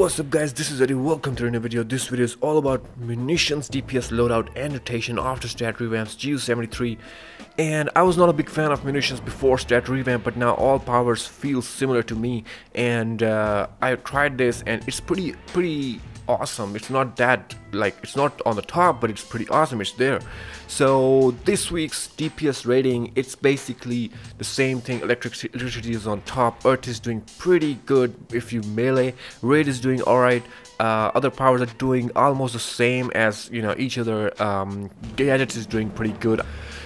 What's up guys, this is Eddie. Welcome to a new video. This video is all about Munitions DPS loadout and rotation after StatsRevamp's GU73. And I was not a big fan of Munitions before StatsRevamp, but now all powers feel similar to me. And I tried this and it's pretty awesome. It's not that, like, it's not on the top, but it's pretty awesome. It's there. So this week's DPS rating, it's basically the same thing. Electricity is on top, Earth is doing pretty good if you melee, Raid is doing alright, other powers are doing almost the same as, you know, each other. Gadgets is doing pretty good.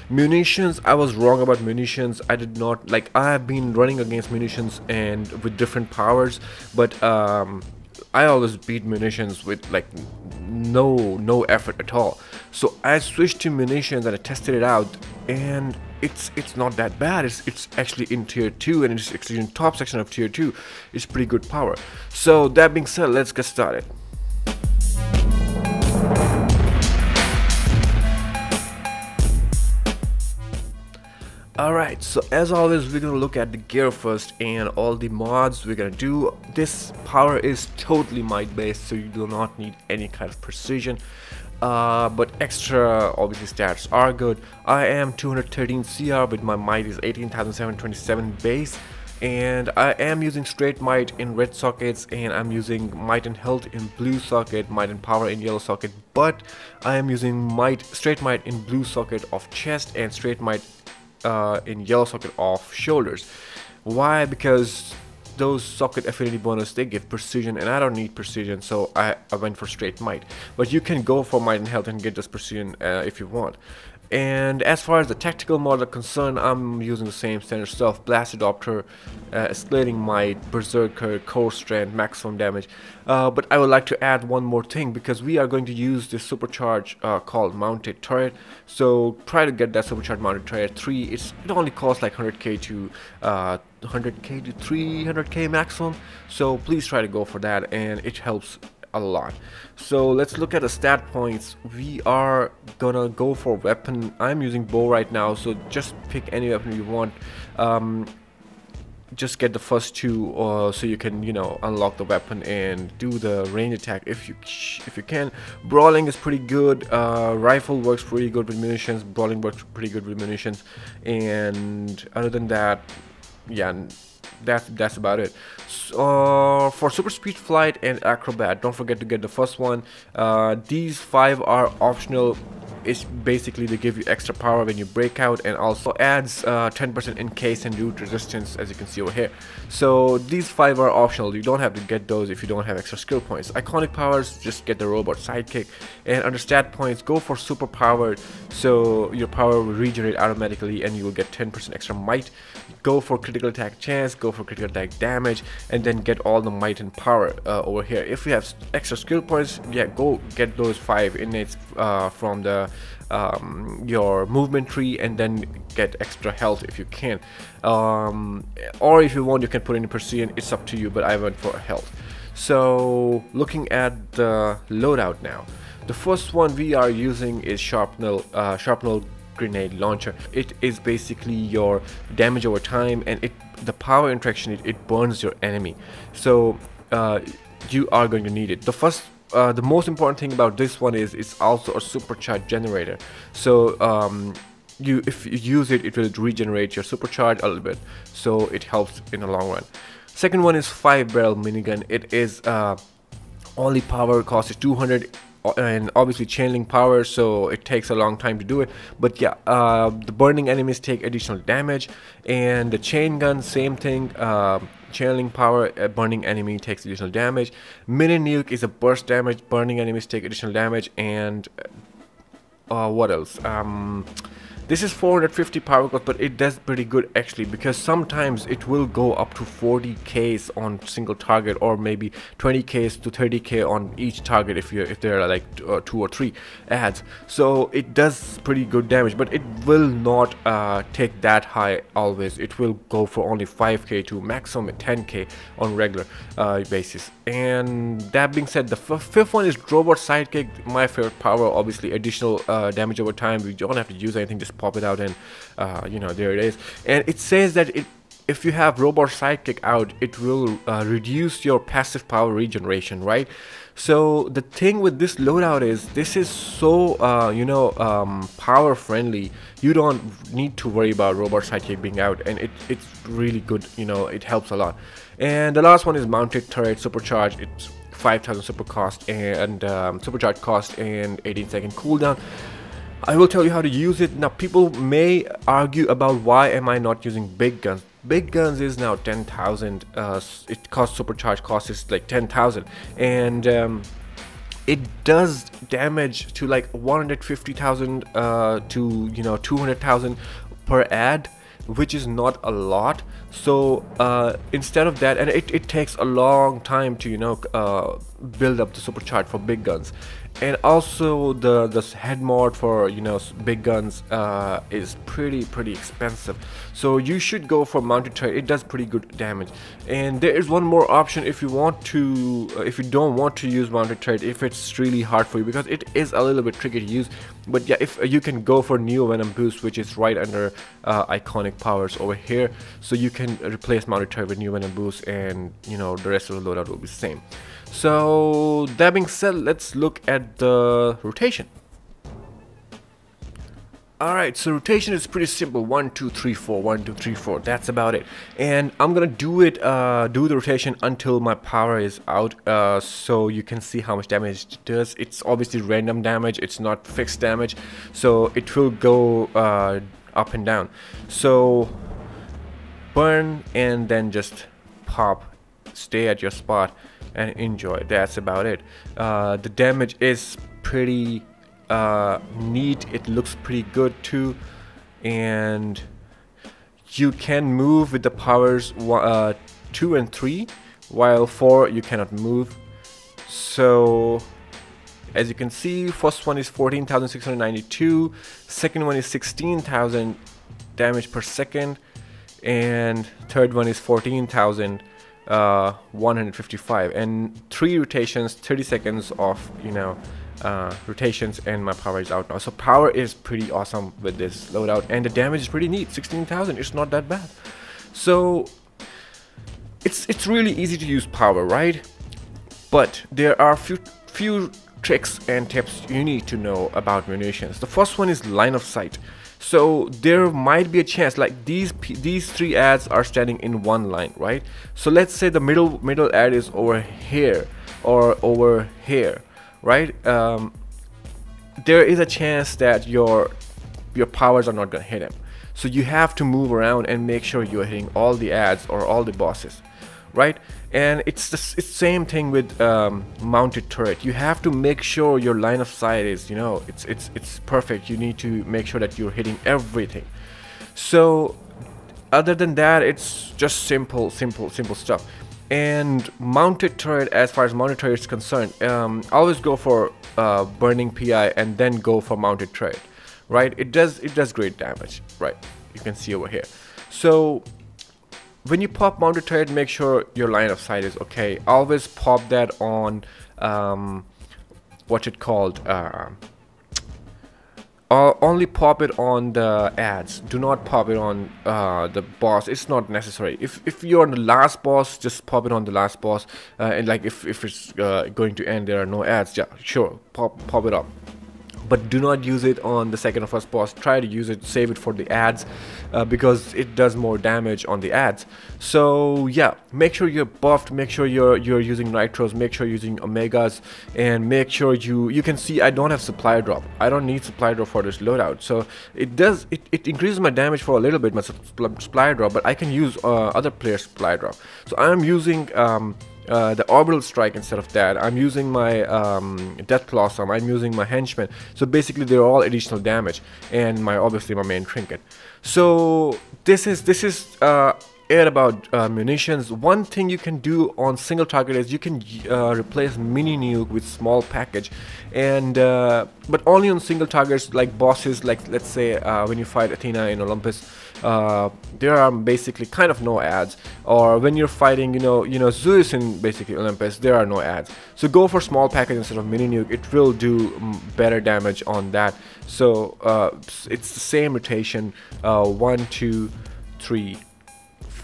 Munitions, I was wrong about Munitions. I did not, like, I have been running against Munitions and with different powers, but I always beat Munitions with like no effort at all. So I switched to Munitions and I tested it out, and it's not that bad. It's actually in tier 2, and it's actually in top section of tier 2. It's pretty good power. So that being said, let's get started. Alright, so as always, we're gonna look at the gear first and all the mods we're gonna do. This power is totally might based, so you do not need any kind of precision, but extra obviously stats are good. I am 213 CR, but my might is 18,727 base, and I am using straight might in red sockets, and I'm using might and health in blue socket, might and power in yellow socket, but I am using straight might in blue socket of chest and straight might in yellow socket of shoulders. Why? Because those socket affinity bonus, they give precision, and I don't need precision, so I went for straight might. But you can go for might and health and get this precision if you want. And as far as the tactical mod are concerned, I'm using the same standard stuff: Blast Adopter, Escalating Might, Berserker, Core Strength, Maximum Damage. But I would like to add one more thing, because we are going to use this supercharge called Mounted Turret. So try to get that supercharged Mounted Turret 3. It only costs like 100k to 300k maximum. So please try to go for that, and it helps a lot. So let's look at the stat points. We are gonna go for weapon. I'm using bow right now, so just pick any weapon you want. Just get the first two, so you can, you know, unlock the weapon and do the range attack if you can. Brawling is pretty good. Rifle works pretty good with munitions. Brawling works pretty good with munitions, and other than that, yeah, that's about it. So, for super speed, flight, and acrobat, don't forget to get the first one. These 5 are optional. It's basically they give you extra power when you break out, and also adds 10% in case and root resistance, as you can see over here. So these 5 are optional. You don't have to get those if you don't have extra skill points. Iconic powers, just get the robot sidekick. And under stat points, go for super powered, so your power will regenerate automatically and you will get 10% extra might. Go for critical attack chance, go for critical attack damage, and then get all the might and power over here. If you have extra skill points, yeah, go get those 5 innates from the your movement tree, and then get extra health if you can, or if you want, you can put in precision. It's up to you, but I went for health. So looking at the loadout now, the first one we are using is sharpnel grenade launcher. It is basically your damage over time, and the power interaction, it burns your enemy, so you are going to need it. The most important thing about this one is it's also a supercharge generator. So if you use it, it will regenerate your supercharge a little bit, so it helps in the long run. Second one is 5-barrel minigun. It is only power cost is 200, and obviously chain link power, so it takes a long time to do it. But yeah, the burning enemies take additional damage, and the chain gun, same thing. Chain link power, burning enemy takes additional damage. Mini nuke is a burst damage, burning enemies take additional damage. And what else? This is 450 power cost, but it does pretty good actually, because sometimes it will go up to 40k on single target, or maybe 20k to 30k on each target if there are like 2 or 3 ads. So it does pretty good damage, but it will not take that high always. It will go for only 5k to maximum 10k on regular basis. And that being said, the fifth one is robot sidekick. My favorite power, obviously additional damage over time. We don't have to use anything, just pop it out, and you know, there it is. And it says that if you have robot sidekick out, it will reduce your passive power regeneration, right? So the thing with this loadout is this is so power friendly. You don't need to worry about robot sidekick being out, and it's really good. It helps a lot. And the last one is mounted turret supercharge. It's 5,000 super cost and supercharge cost and 18-second cooldown. I will tell you how to use it. Now, people may argue about why am I not using big guns. Big guns is now 10,000. It costs supercharge cost is like 10,000, and it does damage to like 150,000 to 200,000 per ad, which is not a lot. So instead of that, and it takes a long time to build up the supercharge for big guns. And also the head mod for big guns is pretty expensive. So you should go for mounted turret. It does pretty good damage. And there is one more option if you want to, if you don't want to use mounted turret, if it's really hard for you, because it is a little bit tricky to use. But yeah, if you can go for Neo Venom boost, which is right under iconic powers over here, so you can replace mounted turret with Neo Venom boost, and the rest of the loadout will be the same. So that being said, let's look at the rotation. Alright, so rotation is pretty simple. 1 2 3 4, 1 2 3 4. That's about it. And I'm gonna do the rotation until my power is out, so you can see how much damage it does. It's obviously random damage, it's not fixed damage, so it will go up and down. So burn and then just pop, stay at your spot and enjoy. That's about it. The damage is pretty neat. It looks pretty good too, and you can move with the powers 2 and 3, while 4 you cannot move. So as you can see, first one is 14,692, second one is 16,000 damage per second, and third one is 14,000 155, and 3 rotations, 30 seconds of rotations, and my power is out now. So power is pretty awesome with this loadout, and the damage is pretty neat. 16,000, it's not that bad. So it's really easy to use power, right? But there are few tricks and tips you need to know about munitions. The first one is line of sight. So there might be a chance, like these 3 ads are standing in one line, right? So let's say the middle ad is over here or over here, right? There is a chance that your powers are not gonna hit him. So you have to move around and make sure you're hitting all the ads or all the bosses, right? And it's the same thing with mounted turret. You have to make sure your line of sight is it's perfect. You need to make sure that you're hitting everything. So other than that, it's just simple stuff. And mounted turret, as far as mounted turret is concerned, always go for burning PI and then go for mounted turret, right? It does great damage, right? You can see over here. So when you pop mounted turret, make sure your line of sight is okay. Always pop that on only pop it on the ads. Do not pop it on the boss. It's not necessary. If you're on the last boss, just pop it on the last boss, and like if it's going to end, there are no ads, yeah, sure, pop it up. But do not use it on the second or first boss. Try to use it, save it for the ads, because it does more damage on the ads. So yeah, make sure you're buffed, make sure you're using nitros, make sure you're using omegas, and make sure you can see I don't have supply drop. I don't need supply drop for this loadout. So it increases my damage for a little bit, my supply drop, but I can use other players' supply drop. So I'm using the orbital strike instead of that. I'm using my death blossom, I'm using my henchman. So basically they're all additional damage, and obviously my main trinket. So this is it about munitions. One thing you can do on single target is you can replace mini nuke with small package, and but only on single targets, like bosses, like let's say when you fight Athena in Olympus, there are basically kind of no ads, or when you're fighting Zeus in basically Olympus, there are no ads. So go for small package instead of mini nuke. It will do better damage on that. So it's the same rotation, 1 2 3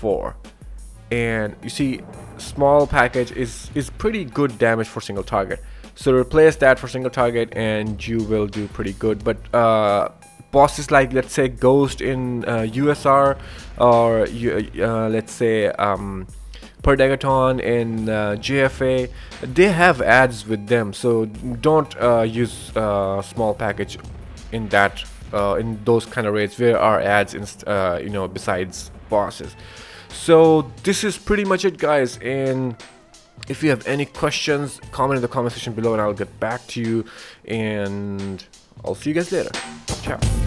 4. And you see, small package is pretty good damage for single target. So replace that for single target and you will do pretty good. But bosses like, let's say, Ghost in USR, or let's say Perdegaton in JFA, they have ads with them, so don't use small package in that in those kind of raids where are ads in, you know, besides bosses. So this is pretty much it, guys, and if you have any questions, comment in the comment section below and I'll get back to you, and I'll see you guys later. Ciao.